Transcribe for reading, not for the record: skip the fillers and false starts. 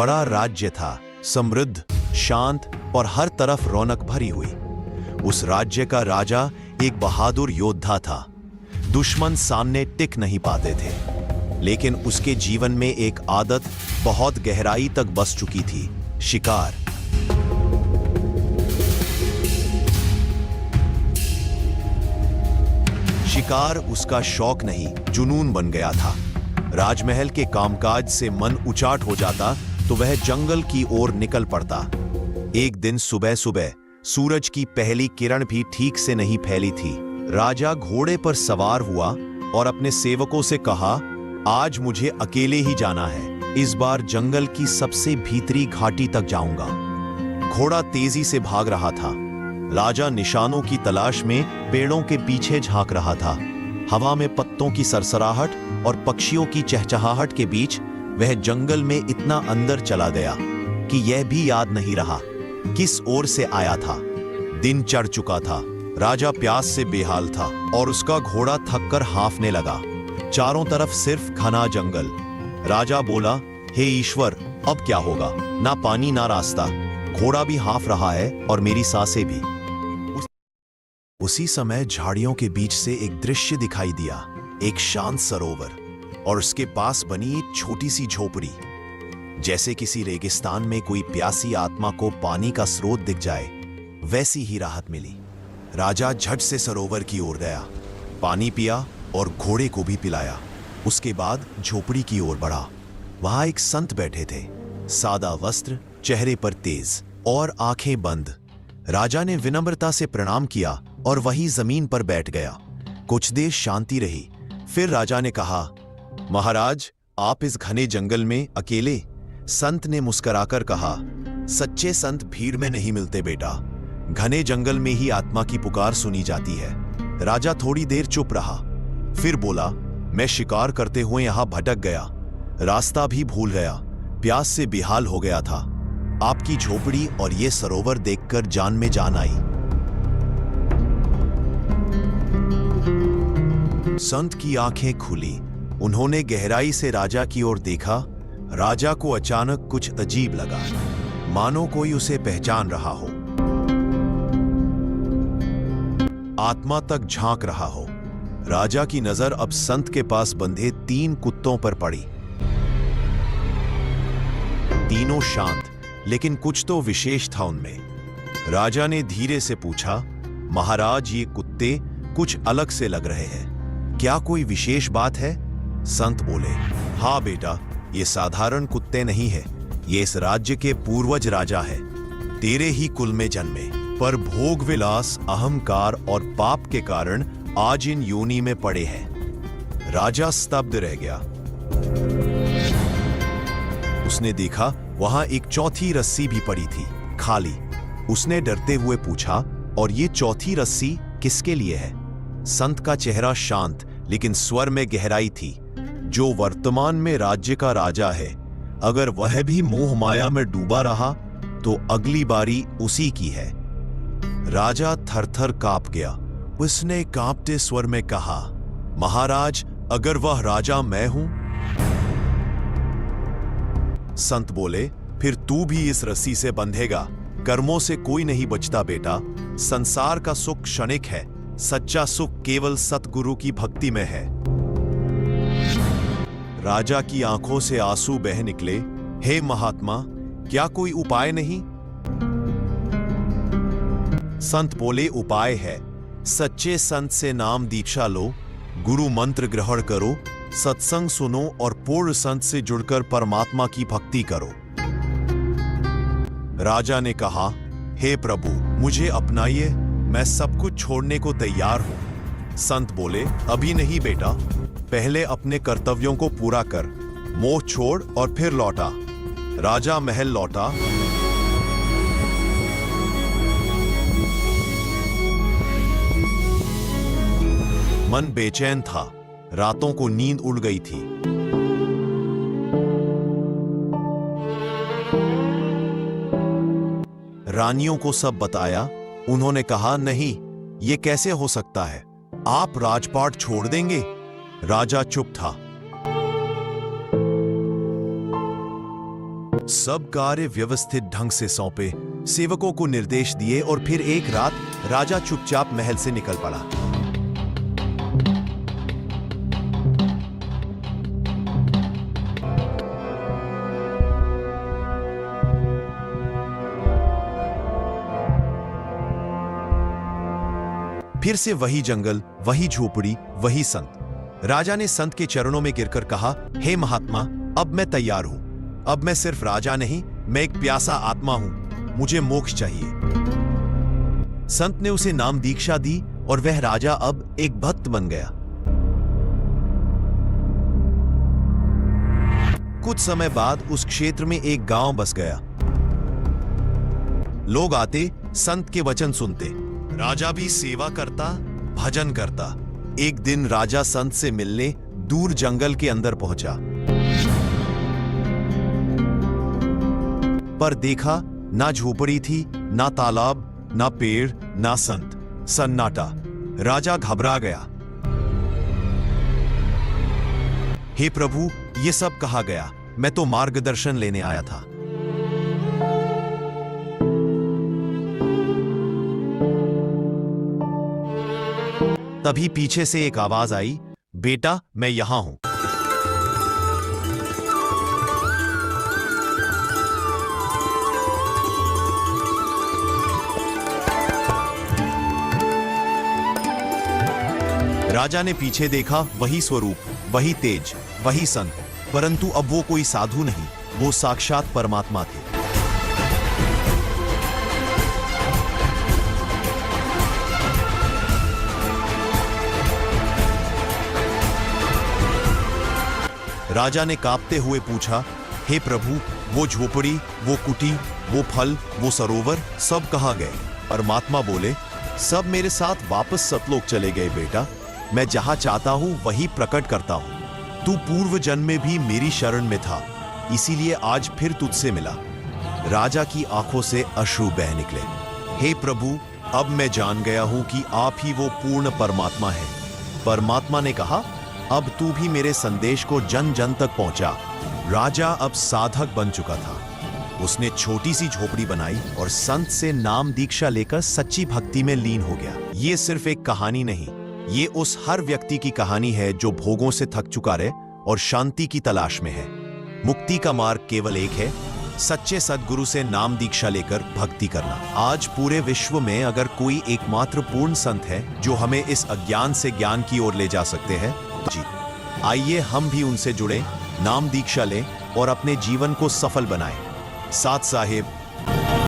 बड़ा राज्य था, समृद्ध, शांत और हर तरफ रौनक भरी हुई। उस राज्य का राजा एक बहादुर योद्धा था। दुश्मन सामने टिक नहीं पाते थे, लेकिन उसके जीवन में एक आदत बहुत गहराई तक बस चुकी थी, शिकार। शिकार उसका शौक नहीं, जुनून बन गया था। राजमहल के कामकाज से मन उचाट हो जाता तो वह जंगल की ओर निकल पड़ता। एक दिन सुबह सुबह सूरज की पहली किरण भी ठीक से नहीं फैली थी। राजा घोड़े पर सवार हुआ और अपने सेवकों से कहा, आज मुझे अकेले ही जाना है। इस बार जंगल की सबसे भीतरी घाटी तक जाऊंगा। घोड़ा तेजी से भाग रहा था। राजा निशानों की तलाश में पेड़ों के पीछे झांक रहा था। हवा में पत्तों की सरसराहट और पक्षियों की चहचहाहट के बीच वह जंगल में इतना अंदर चला गया कि यह भी याद नहीं रहा किस ओर से आया था। दिन चढ़ चुका था। राजा प्यास से बेहाल था और उसका घोड़ा थककर हांफने लगा। चारों तरफ सिर्फ घना जंगल। राजा बोला, हे ईश्वर, अब क्या होगा? ना पानी ना रास्ता। घोड़ा भी हांफ रहा है और मेरी सांसें भी। उसी समय झाड़ियों के बीच से एक दृश्य दिखाई दिया, एक शांत सरोवर और उसके पास बनी एक छोटी सी झोपड़ी। जैसे किसी रेगिस्तान में कोई प्यासी आत्मा को पानी का स्रोत दिख जाए, वैसी ही राहत मिली। राजा झट से सरोवर की ओर गया, पानी पिया और घोड़े को भी पिलाया। उसके बाद झोपड़ी की ओर बढ़ा। वहां एक संत बैठे थे, सादा वस्त्र, चेहरे पर तेज और आंखें बंद। राजा ने विनम्रता से प्रणाम किया और वहीं जमीन पर बैठ गया। कुछ देर शांति रही। फिर राजा ने कहा, महाराज, आप इस घने जंगल में अकेले? संत ने मुस्कुराकर कहा, सच्चे संत भीड़ में नहीं मिलते बेटा, घने जंगल में ही आत्मा की पुकार सुनी जाती है। राजा थोड़ी देर चुप रहा, फिर बोला, मैं शिकार करते हुए यहां भटक गया, रास्ता भी भूल गया, प्यास से बेहाल हो गया था। आपकी झोपड़ी और ये सरोवर देखकर जान में जान आई। संत की आंखें खुली। उन्होंने गहराई से राजा की ओर देखा। राजा को अचानक कुछ अजीब लगा, मानो कोई उसे पहचान रहा हो, आत्मा तक झांक रहा हो। राजा की नजर अब संत के पास बंधे 3 कुत्तों पर पड़ी। तीनों शांत, लेकिन कुछ तो विशेष था उनमें। राजा ने धीरे से पूछा, महाराज, ये कुत्ते कुछ अलग से लग रहे हैं, क्या कोई विशेष बात है? संत बोले, हाँ बेटा, ये साधारण कुत्ते नहीं है, ये इस राज्य के पूर्वज राजा है, तेरे ही कुल में जन्मे, पर भोग विलास, अहंकार और पाप के कारण आज इन योनि में पड़े हैं। राजा स्तब्ध रह गया। उसने देखा वहां एक चौथी रस्सी भी पड़ी थी, खाली। उसने डरते हुए पूछा, और ये चौथी रस्सी किसके लिए है? संत का चेहरा शांत, लेकिन स्वर में गहराई थी। जो वर्तमान में राज्य का राजा है, अगर वह भी मोह माया में डूबा रहा तो अगली बारी उसी की है। राजा थर-थर कांप गया। उसने कांपते स्वर में कहा, महाराज, अगर वह राजा मैं हूं? संत बोले, फिर तू भी इस रस्सी से बंधेगा। कर्मों से कोई नहीं बचता बेटा। संसार का सुख क्षणिक है, सच्चा सुख केवल सतगुरु की भक्ति में है। राजा की आंखों से आंसू बह निकले। हे महात्मा, क्या कोई उपाय नहीं? संत बोले, उपाय है। सच्चे संत से नाम दीक्षा लो, गुरु मंत्र ग्रहण करो, सत्संग सुनो और पूर्ण संत से जुड़कर परमात्मा की भक्ति करो। राजा ने कहा, हे प्रभु, मुझे अपनाइए, मैं सब कुछ छोड़ने को तैयार हूं। संत बोले, अभी नहीं बेटा, पहले अपने कर्तव्यों को पूरा कर, मोह छोड़ और फिर लौटा। राजा महल लौटा। मन बेचैन था, रातों को नींद उड़ गई थी। रानियों को सब बताया। उन्होंने कहा, नहीं, ये कैसे हो सकता है? आप राजपाट छोड़ देंगे? राजा चुप था। सब कार्य व्यवस्थित ढंग से सौंपे, सेवकों को निर्देश दिए और फिर एक रात राजा चुपचाप महल से निकल पड़ा। फिर से वही जंगल, वही झोपड़ी, वही संत। राजा ने संत के चरणों में गिरकर कहा, हे महात्मा, अब मैं तैयार हूं। अब मैं सिर्फ राजा नहीं, मैं एक प्यासा आत्मा हूं। मुझे मोक्ष चाहिए। संत ने उसे नाम दीक्षा दी और वह राजा अब एक भक्त बन गया। कुछ समय बाद उस क्षेत्र में एक गांव बस गया। लोग आते, संत के वचन सुनते। राजा भी सेवा करता, भजन करता। एक दिन राजा संत से मिलने दूर जंगल के अंदर पहुंचा, पर देखा ना झोपड़ी थी, ना तालाब, ना पेड़, ना संत, सन्नाटा। राजा घबरा गया। हे प्रभु, ये सब कहा गया? मैं तो मार्गदर्शन लेने आया था। तभी पीछे से एक आवाज आई, बेटा, मैं यहां हूं। राजा ने पीछे देखा, वही स्वरूप, वही तेज, वही संत, परंतु अब वो कोई साधु नहीं, वो साक्षात परमात्मा थे। राजा ने कांपते हुए पूछा, हे प्रभु, वो झोपड़ी, वो कुटी, वो फल, वो सरोवर, सब कहाँ गए? परमात्मा बोले, सब मेरे साथ वापस सतलोक चले गए बेटा। मैं जहां चाहता हूं वही प्रकट करता हूं। तू पूर्व जन्म में भी मेरी शरण में था, इसीलिए आज फिर तुझसे मिला। राजा की आंखों से अश्रु बह निकले। हे प्रभु, अब मैं जान गया हूं कि आप ही वो पूर्ण परमात्मा हैं। परमात्मा ने कहा, अब तू भी मेरे संदेश को जन जन तक पहुंचा। राजा अब साधक बन चुका था। उसने छोटी सी झोपड़ी बनाई और संत से नाम दीक्षा लेकर सच्ची भक्ति में लीन हो गया। ये सिर्फ एक कहानी नहीं, ये उस हर व्यक्ति की कहानी है जो भोगों से थक चुका है और शांति की तलाश में है। मुक्ति का मार्ग केवल एक है, सच्चे सद्गुरु से नाम दीक्षा लेकर भक्ति करना। आज पूरे विश्व में अगर कोई एकमात्र पूर्ण संत है जो हमें इस अज्ञान से ज्ञान की ओर ले जा सकते हैं, जी आइए हम भी उनसे जुड़े, नाम दीक्षा लें और अपने जीवन को सफल बनाएं। साथ साहिब